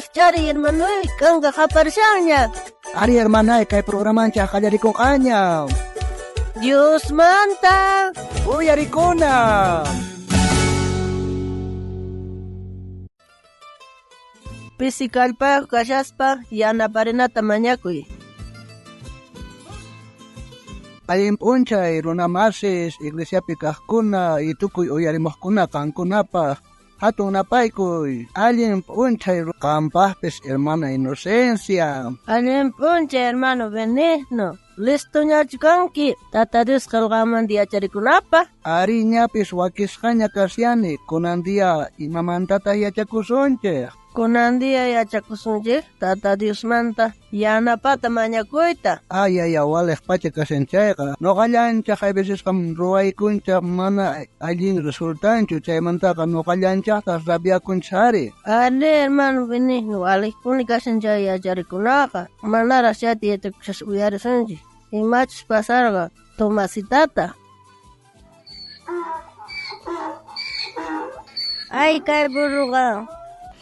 cari hermano kangga kaparsanya. Ari hermana kay programan siya kaya rikong anya. Dios manta. Uy, ari ko na. Physical pa, kasyaspa, yana pa rin na tamanyakoy. Ayim unchay, runamasis, iglesia pikahkuna, itukoy uyarimos kuna, kankuna pa. Hatong napay ko'y alin unchay kampahpes hermana Inocencia. Alin unchay hermano Benigno. Listo niya chukanki. Tatadis kalgaman dia cari kunapa. Ari niya pis wakis kanya kasyani. Kunan dia imamantata yachakusonche. Kunan dia yachakusonche. Tatadis manta. Yana pa tamanya kuita. Ay, walek pacha kasenchayka. No kalyan kay beses kam ruay kuncha mana alin resultan chay manta ka no kalyan tas rabia kunchari. Ade hermano Benigno. Alik kuni kasenchaya cari kunaka. Manara siati ito kusas uyari sonji. Imachus pasarga tomasitata. Ay kay buruga.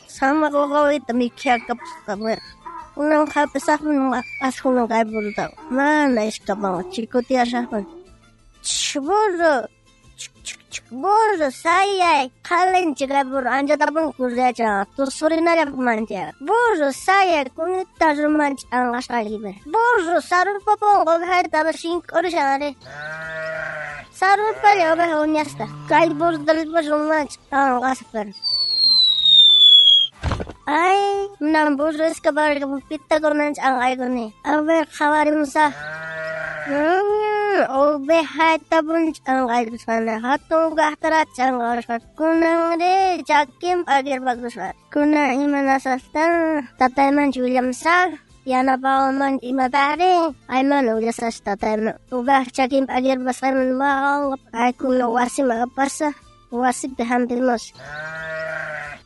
Sama ko kawit mikyak kapsamer. Unang kapasak ng asko ng kay buruga. Mana iskabang chikuti asapon. Chiburo. Boro saya kalen jika boro anja tabung kurja tu suri nari manja. Boro saya kunita rumah angkas kali ber. Boro sarul papong obat tabung singkor jare. Sarul pali obat unyasta. Kali boro dalbar rumah angkas ber. Ay, nambur eskabar pita kornans angkai kone. Aber kawari musa. Obehat tabun angkai kusana. Hatong gahtara angkai kunang re jakim agir bagus. Kuna imana sasta. Tatayman William Sag. Yana pawaman imabari. Ayman udah sasta tatayman. Ubah jakim agir basar menwal. Ay kuno wasim agapasa. Wasip dehampir mos.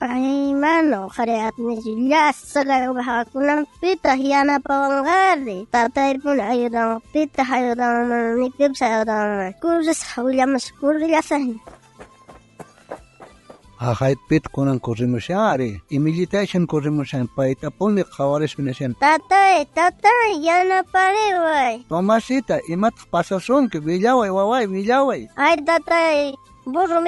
Ay mano kareat ni Julius sagay ubah kunang pita hiyana pawangari tatay pun ayudang pita ayudang nikip sa ayudang kursus Williams kuryasan. Kahit pit kunang kurimusyari, imitation kurimusyan pa itapon ni kawaris pinasyan. Tatay yana pare. Tomasita imat pasasun ke bilaway waway bilaway. Ay tatay buru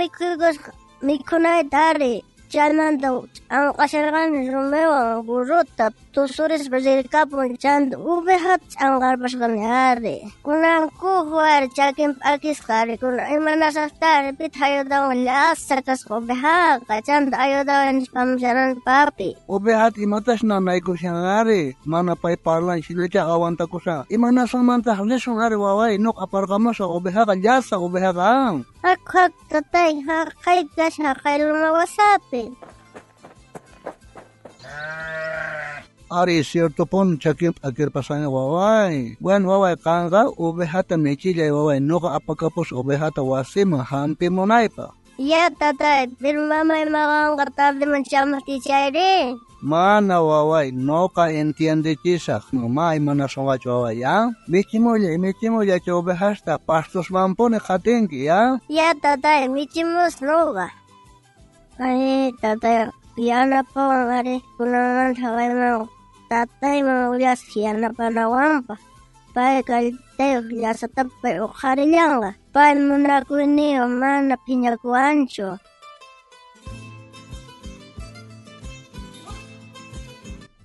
mikunay dari. Jalan daw ang kasarakan Romeo Buruta tusuris Brazil kapon chan ubehat ang garbas kanyari. Kunang kuhuar jakim agis kari kunang imanasastar pit hayo daw laas sakas ubehat kachan ayo daw ang pamsaran papi. Ubehat imatas na naiko siyangari mana pay parlan silecha awanta ko sa imanasamanta lesyonari waway nok aparkama sa ubehat alyasa ubehat ang. Hak tatay hakay gas hakay lumawasapi. Ari sierto pon chakim akir pasanya waway. Wan waway kanga ubehata mechilay waway noka apakapos ubehata wasima hampi monay pa. Ya tatay, pero mamay makang katabi man siya matichay. Mana waway noka entiende chisak mamay manasawach waway ya. Michimulya che ubehasta pastos mampone katengi ya. Ya tatay, michimos noga. Ay tatay, yana po ngari kunanan haway mo. Tatay maulias yana pa nawampa. Pai kalitayo yasa tapay o karilyanga. Pai muna kuni o mana pinyakuancho.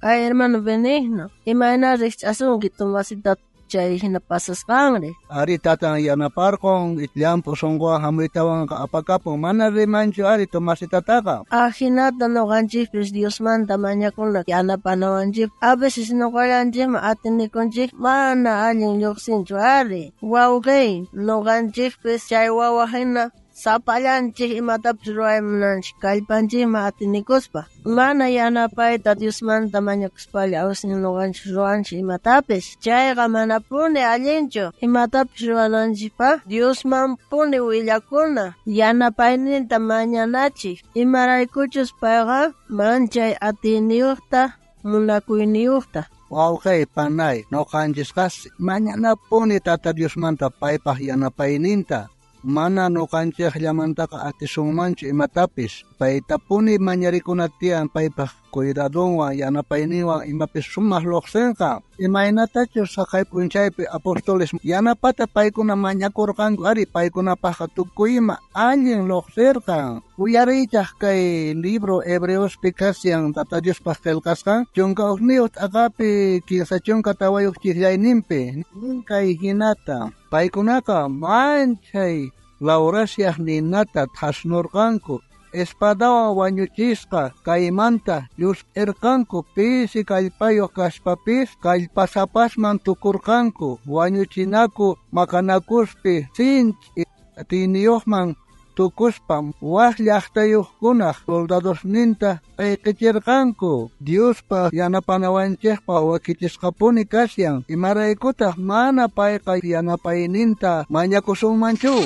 Ay hermano Benigno, imagina rechazo que tomasita chay hinapasas kangre. Ari tatang yana parkong itliam posongwa hamitawang kaapakapo mana remancho ari tomasita taka. Ahinata no ganjif es Dios manda maña con la yana panawanjif. A veces no ganjif atin ni konjif mana alin yoksin chuari. Wow gay no ganjif es chay wawahina. Sapalanchi imatapsruay mnanch kalpanchi maatinikospa. Mana yana paita Dios manta mañakuspali awsin noganch ruanchi imatapis. Chayqa mana pune allinchu. Imatapis ruananchipa Dios man pune willakuna. Yana payninta mañanachi. Imaraykuchus payqa manchay atiniyuqta munakuyniyuqta. Okay, panay, no kanjis kasi. Mañana pune tata Dios manta paypah yana payninta. Mana no kanche lamanta ka ati sungmancho imatapis. Paitapuni manyari kunatian paipa cuidadonwan yanapayninwan imapis sumaq lluqsinqa. Imaynatachu saqay p'unchaypi apóstoles yanapata paykuna mañakurqanku ari paykunapaqqa tukuyma allin lluqsirqan. Uyariychaq kay libro Hebreospi kasyan Tata Diospaq qillqasqa chunka uqniyuq t'aqapi kinsa chunka tawayuq chiklayninpi kay hinata paykunaqa manchay Laurasyaq ninata thasnurqanku espadawan wañuchisqa kaymanta llusq'irqanku pisi kallpayuq kashpapis kallpasapasman tukurqanku wañuchinaku maqanakuspi sinchi tiniyuqman tukuspa waq llaqtayuqkunaq soldadosninta qayqichirqanku Diospa yanapanawanchikpa wakichisqapuni kasyan imaraykutaq mana payqa yanapayninta mañakusunmanchu.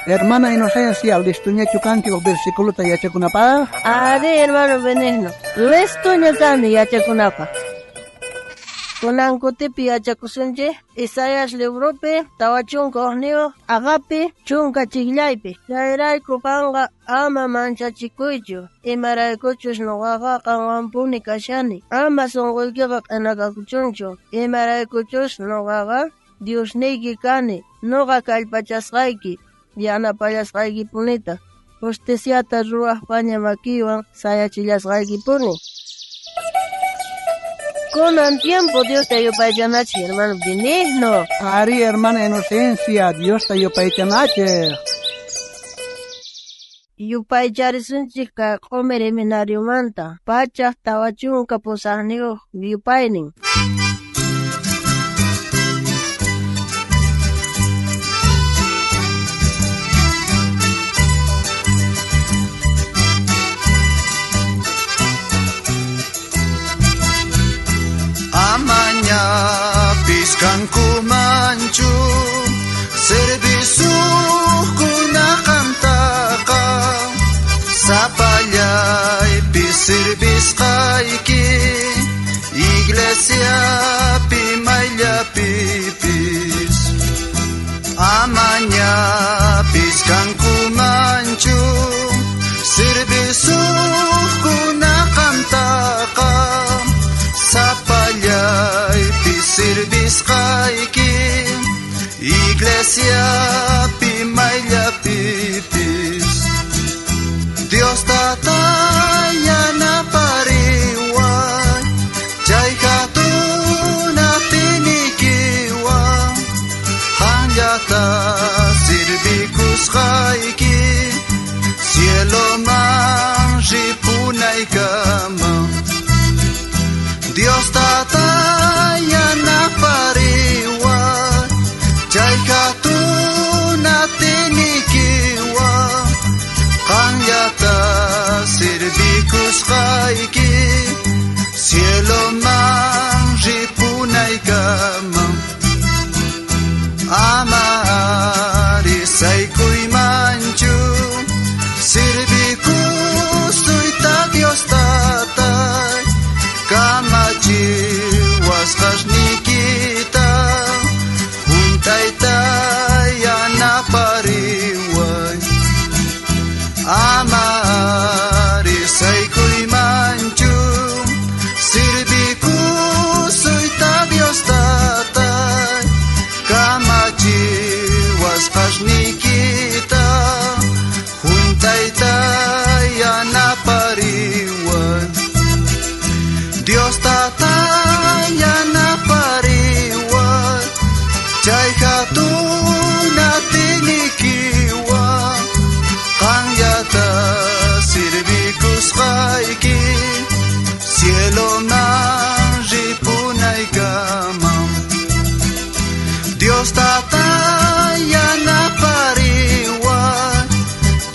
Hermana Inocencia, listuñachu kanki o versículo yachakunapaq? Ari, hermano Benigno, listuña kani yachakunapaq. Kunankutipi yachakusunchik Isaías libropi tawa chunka uqniyuq aqapi chunka chiklaypi. Chayrayku qanqa ama manchachikuychu, imaraykuchus nuqaqa qanwanpuni kashani. Ama sunquykiqa q'inakakuchunchu, imaraykuchus nuqaqa Diosniyki kani, nuqa kallpachasqayki. Yanapayasqaykipunita justiciata ruwaqpaña makiwan sayachillasqaykipuni. Kunan tiempo Dios te yupaychanachi, hermano Benigno. Ari, hermana Inocencia, Dios te yupaychanachi. Yupaycharisunchik ka q'umi seminariumanta pachaq tawa chunka pusaqniyuq yupaynin. Piskanku manchu serviciukuna qamtaqa sapallaypi servisqayki iglesiapi mayllapipis amaña piskanku manchu serviciukuna qamtaqa sapallaypi servisqayki iglesiapi mayllapipis Dios tata yanapariwan chay hatun apinikiwan qanllata sirvikusqayki cieloman ripunaykama Dios tata yanapariwan chay hatun atinikiwan qanllata sirvikusqayki cieloman ripunaykama ama arisaykuйmanchu sirvikusuyta Dios tatay kamachiwasqashnikita huntayta yanapariwan ama arisaykuйmanchu sirvikusuyta Dios tatay kamachiwasqashnikita huntayta yanapariwan Dios tata yanapariwan chay hatun atinikiwan qanllata sirvikusqayki cieloman ripunaykama Dios tata yanapariwan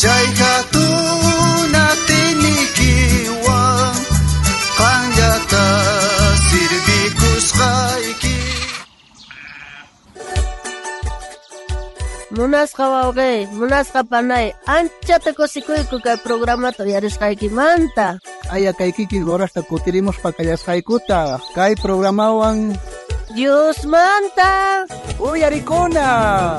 chay hatun atinikiwan qanllata sirvikusqayki Munasqa wawqi, munasqa panay, anchata kusikuyku kay programata uyarisqaykimanta. Aya kaykiki horasta kutirimos pakayasqaykuta kay programawan Dios manta uyarikuna.